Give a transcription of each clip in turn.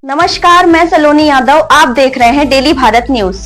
नमस्कार, मैं सलोनी यादव। आप देख रहे हैं डेली भारत न्यूज।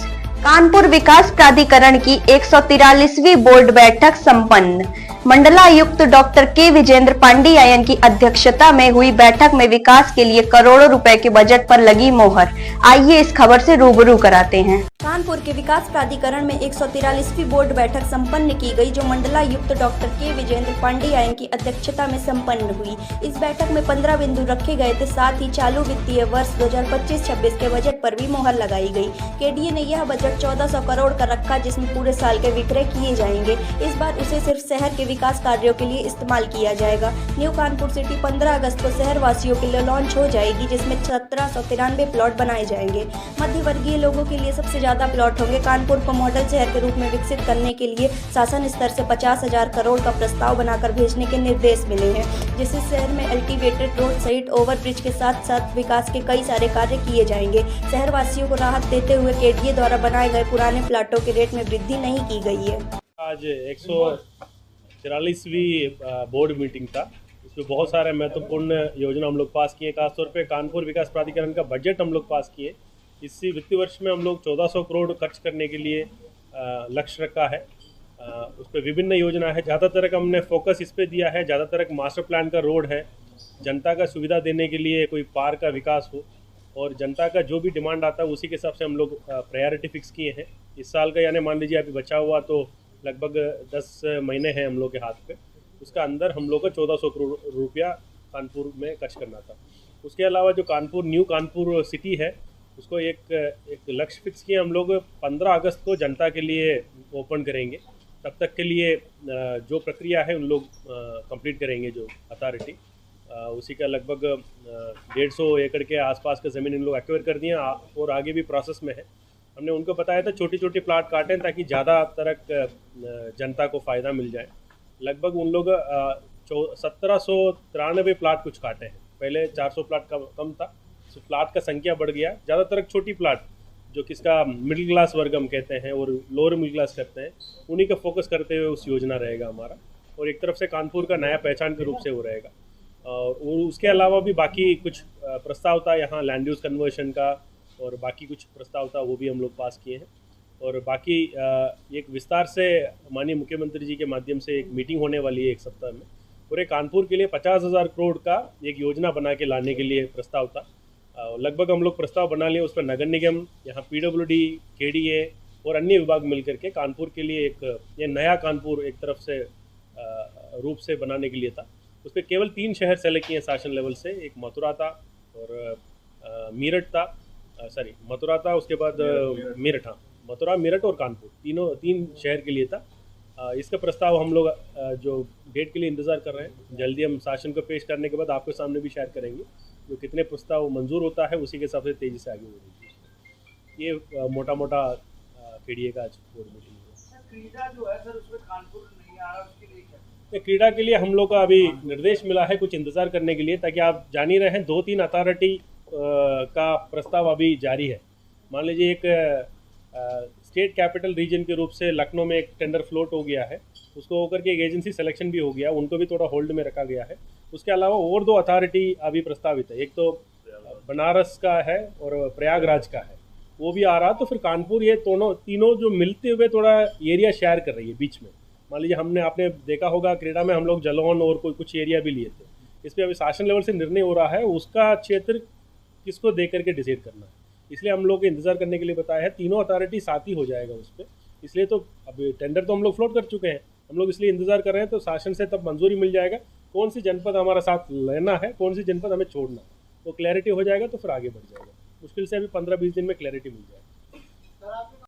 कानपुर विकास प्राधिकरण की 143वीं बोर्ड बैठक संपन्न। मंडलायुक्त डॉक्टर के विजेंद्र पांडियायन की अध्यक्षता में हुई बैठक में विकास के लिए करोड़ों रुपए के बजट पर लगी मोहर। आइए इस खबर से रूबरू कराते हैं। कानपुर के विकास प्राधिकरण में 143वीं बोर्ड बैठक संपन्न की गई, जो मंडलायुक्त डॉक्टर के विजेंद्र पांडियायन की अध्यक्षता में संपन्न हुई। इस बैठक में 15 बिंदु रखे गए थे। साथ ही चालू वित्तीय वर्ष 2025-26 के बजट पर भी मोहर लगाई गई। केडीए ने यह बजट 1400 करोड़ का रखा, जिसमें पूरे साल के विक्रय किए जाएंगे। इस बार उसे सिर्फ शहर के विकास कार्यों के लिए इस्तेमाल किया जाएगा। न्यू कानपुर सिटी 15 अगस्त को शहर वासियों के लिए लॉन्च हो जाएगी, जिसमें 1793 प्लॉट बनाए जाएंगे। मध्य वर्गीय लोगों के लिए सबसे ज्यादा प्लॉट होंगे। कानपुर को मॉडल शहर के रूप में विकसित करने के लिए शासन स्तर से 50,000 करोड़ का प्रस्ताव बनाकर भेजने के निर्देश मिले हैं, जिससे शहर में अल्टीवेटेड रोड सहित ओवरब्रिज के साथ साथ विकास के कई सारे कार्य किए जाएंगे। शहर वासियों को राहत देते हुए केडीए द्वारा बनाए गए पुराने प्लाटों के रेट में वृद्धि नहीं की गई है। आज 143वीं बोर्ड मीटिंग था। इसमें बहुत सारे महत्वपूर्ण योजना हम लोग पास किए। खासतौर पे कानपुर विकास प्राधिकरण का बजट हम लोग पास किए। इसी वित्तीय वर्ष में हम लोग 1400 करोड़ खर्च करने के लिए लक्ष्य रखा है। उस पर विभिन्न योजना है। ज़्यादातर का हमने फोकस इस पे दिया है। ज़्यादातर मास्टर प्लान का रोड है, जनता का सुविधा देने के लिए कोई पार्क का विकास हो, और जनता का जो भी डिमांड आता है उसी के हिसाब से हम लोग प्रायोरिटी फिक्स किए हैं। इस साल का यानी मान लीजिए अभी बचा हुआ तो लगभग 10 महीने हैं हम लोग के हाथ पे। उसका अंदर हम लोग का 1400 करोड़ रुपया कानपुर में खर्च करना था। उसके अलावा जो कानपुर न्यू कानपुर सिटी है, उसको एक लक्ष्य फिक्स किया हम लोग। 15 अगस्त को जनता के लिए ओपन करेंगे। तब तक के लिए जो प्रक्रिया है उन लोग कंप्लीट करेंगे। जो अथॉरिटी उसी का लगभग 150 एकड़ के आसपास का ज़मीन इन लोग एक्वायर कर दिए और आगे भी प्रोसेस में है। हमने उनको बताया था छोटी छोटी प्लाट काटें ताकि ज़्यादा तरक जनता को फ़ायदा मिल जाए। लगभग उन लोग 1793 प्लाट कुछ काटे हैं। पहले 400 प्लाट का कम था, तो प्लाट का संख्या बढ़ गया। ज़्यादातर छोटी प्लाट जो किसका मिडिल क्लास वर्ग हम कहते हैं और लोअर मिडिल क्लास कहते हैं, उन्हीं का फोकस करते हुए उस योजना रहेगा हमारा। और एक तरफ से कानपुर का नया पहचान के रूप से वो रहेगा। और उसके अलावा भी बाकी कुछ प्रस्ताव था यहाँ लैंड यूज़ कन्वर्शन का, और बाकी कुछ प्रस्ताव था वो भी हम लोग पास किए हैं। और बाकी एक विस्तार से माननीय मुख्यमंत्री जी के माध्यम से एक मीटिंग होने वाली है एक सप्ताह में। पूरे कानपुर के लिए 50,000 करोड़ का एक योजना बना के लाने के लिए प्रस्ताव था। लगभग हम लोग प्रस्ताव बना लिए। उस पर नगर निगम, यहाँ पीडब्ल्यूडी, केडीए और अन्य विभाग मिलकर के कानपुर के लिए ये नया कानपुर एक तरफ से रूप से बनाने के लिए था। उस पर केवल 3 शहर सेलेक्ट किए शासन लेवल से। एक मथुरा था और मेरठ था, मथुरा था, उसके बाद मेरठ। हाँ, मथुरा, मेरठ और कानपुर, 3 शहर के लिए था। इसका प्रस्ताव हम लोग जो डेट के लिए इंतज़ार कर रहे हैं, जल्दी हम शासन को पेश करने के बाद आपके सामने भी शेयर करेंगे। जो कितने प्रस्ताव मंजूर होता है उसी के हिसाब से तेज़ी से आगे बढ़ेगी। ये मोटा मोटा केडीए का आज बोर्ड मीटिंग है। क्रीडा जो है सर, उसमें कानपुर नहीं आ रहा, उसके लिए क्या? क्रीडा के लिए हम लोग का अभी निर्देश मिला है कुछ इंतज़ार करने के लिए, ताकि आप जान ही रहे हैं 2-3 अथॉरिटी का प्रस्ताव अभी जारी है। मान लीजिए एक स्टेट कैपिटल रीजन के रूप से लखनऊ में एक टेंडर फ्लोट हो गया है, उसको होकर के एक एजेंसी सिलेक्शन भी हो गया, उनको भी थोड़ा होल्ड में रखा गया है। उसके अलावा और 2 अथॉरिटी अभी प्रस्तावित है। एक तो बनारस का है और प्रयागराज का है, वो भी आ रहा। तो फिर कानपुर, ये तीनों जो मिलते हुए थोड़ा एरिया शेयर कर रही है बीच में। मान लीजिए आपने देखा होगा क्रीडा में हम लोग जलौन और कुछ एरिया भी लिए थे। इस पर अभी शासन लेवल से निर्णय हो रहा है उसका क्षेत्र किसको दे करके डिसाइड करना है। इसलिए हम लोग इंतज़ार करने के लिए बताया है। तीनों अथॉरिटी साथ ही हो जाएगा उस पर। इसलिए तो अभी टेंडर तो हम लोग फ्लोट कर चुके हैं, हम लोग इसलिए इंतज़ार कर रहे हैं। तो शासन से तब मंजूरी मिल जाएगा कौन सी जनपद हमारा साथ लेना है, कौन सी जनपद हमें छोड़ना है। वो क्लैरिटी हो जाएगा तो फिर आगे बढ़ जाएगा। मुश्किल से अभी 15-20 दिन में क्लैरिटी मिल जाएगा।